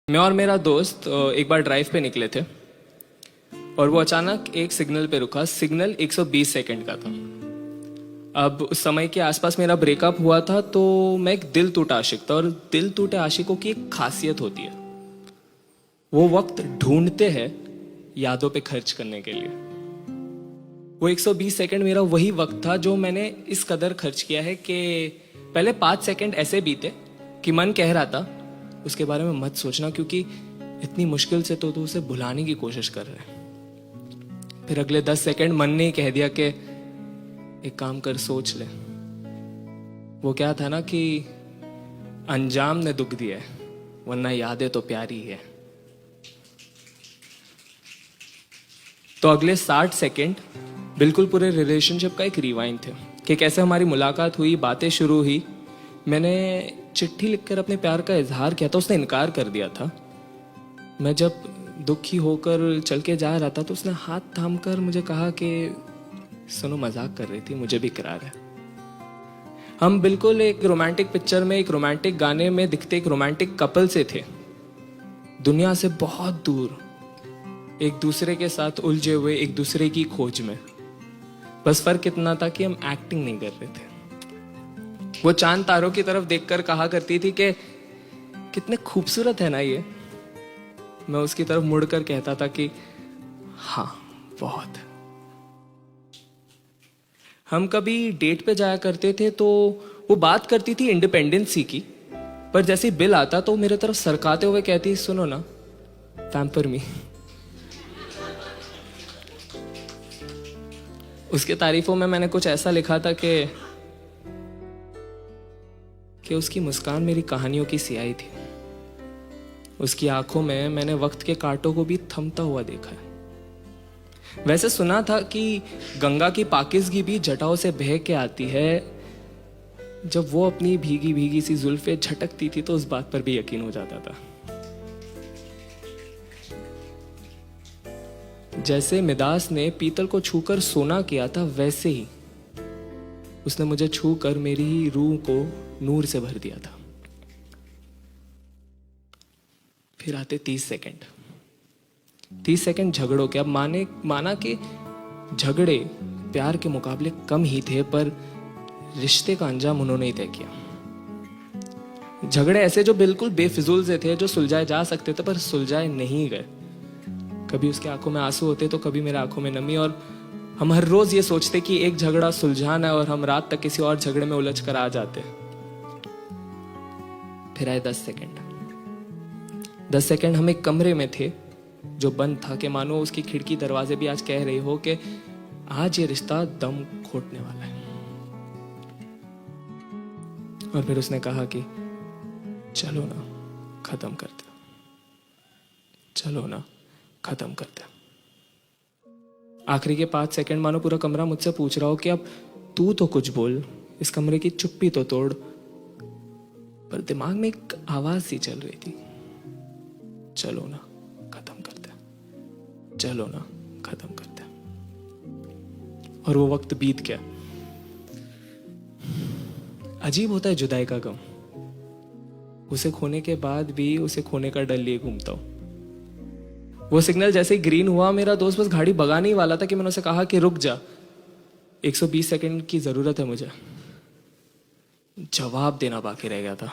मैं और मेरा दोस्त एक बार ड्राइव पे निकले थे और वो अचानक एक सिग्नल पे रुका। सिग्नल 120 सेकंड का था। अब उस समय के आसपास मेरा ब्रेकअप हुआ था, तो मैं एक दिल टूटा आशिक था। और दिल टूटे आशिकों की एक खासियत होती है, वो वक्त ढूंढते हैं यादों पे खर्च करने के लिए। वो 120 सेकंड मेरा वही वक्त था जो मैंने इस कदर खर्च किया है कि पहले 5 सेकंड ऐसे बीते कि मन कह रहा था उसके बारे में मत सोचना, क्योंकि इतनी मुश्किल से तो उसे भुलाने की कोशिश कर रहे हैं। फिर अगले 10 सेकंड मन ने कह दिया कि एक काम कर, सोच ले। वो क्या था ना कि अंजाम ने दुख दिया है, वरना यादें तो प्यारी है। तो अगले 60 सेकंड बिल्कुल पूरे रिलेशनशिप का एक रिवाइंड थे कि कैसे हमारी मुलाकात हुई, बातें शुरू हुई। मैंने चिट्ठी लिखकर अपने प्यार का इजहार किया था, उसने इनकार कर दिया था। मैं जब दुखी होकर चल के जा रहा था तो उसने हाथ थामकर मुझे कहा कि सुनो, मजाक कर रही थी, मुझे भी इकरार है। हम बिल्कुल एक रोमांटिक पिक्चर में, एक रोमांटिक गाने में दिखते एक रोमांटिक कपल से थे, दुनिया से बहुत दूर, एक दूसरे के साथ उलझे हुए, एक दूसरे की खोज में। बस फर्क इतना था कि हम एक्टिंग नहीं कर रहे थे। वो चांद तारों की तरफ देखकर कहा करती थी कि कितने खूबसूरत है ना ये। मैं उसकी तरफ मुड़कर कहता था कि हाँ, बहुत। हम कभी डेट पे जाया करते थे तो वो बात करती थी इंडिपेंडेंसी की, पर जैसे बिल आता तो मेरे तरफ सरकाते हुए कहती, सुनो ना, पैम्पर मी। उसके तारीफों में मैंने कुछ ऐसा लिखा था कि उसकी मुस्कान मेरी कहानियों की सियाही थी। उसकी आंखों में मैंने वक्त के कांटों को भी थमता हुआ देखा है। वैसे सुना था कि गंगा की पाकिज़गी भी जटाओं से बह के आती है। जब वो अपनी भीगी भीगी सी जुल्फे झटकती थी तो उस बात पर भी यकीन हो जाता था। जैसे मिदास ने पीतल को छूकर सोना किया था, वैसे ही उसने मुझे छूकर मेरी ही रूह को नूर से भर दिया था। फिर आते 30 सेकंड। 30 सेकंड झगड़ों के। अब माना कि झगड़े प्यार के मुकाबले कम ही थे, पर रिश्ते का अंजाम उन्होंने ही तय किया। झगड़े ऐसे जो बिल्कुल बेफिजूल से थे, जो सुलझाए जा सकते थे पर सुलझाए नहीं गए। कभी उसके आंखों में आंसू होते तो कभी मेरे आंखों में नमी, और हम हर रोज ये सोचते कि एक झगड़ा सुलझाना है, और हम रात तक किसी और झगड़े में उलझ कर आ जाते। फिर आए 10 सेकंड। 10 सेकंड हम एक कमरे में थे जो बंद था, कि मानो उसकी खिड़की दरवाजे भी आज कह रही हो कि आज ये रिश्ता दम घोटने वाला है। और फिर उसने कहा कि चलो ना, खत्म करते, चलो ना, खत्म करते। आखिरी के 5 सेकंड मानो पूरा कमरा मुझसे पूछ रहा हो कि अब तू तो कुछ बोल, इस कमरे की चुप्पी तो तोड़। पर दिमाग में एक आवाज सी चल रही थी, चलो ना, खत्म करते, चलो ना, खत्म करते। और वो वक्त बीत गया। अजीब होता है जुदाई का गम। उसे खोने के बाद भी उसे खोने का डर लिए घूमता हूं। वो सिग्नल जैसे ही ग्रीन हुआ, मेरा दोस्त बस गाड़ी भगाने ही वाला था कि मैंने उसे कहा कि रुक जा, 120 सेकंड की जरूरत है मुझे। जवाब देना बाकी रह गया था।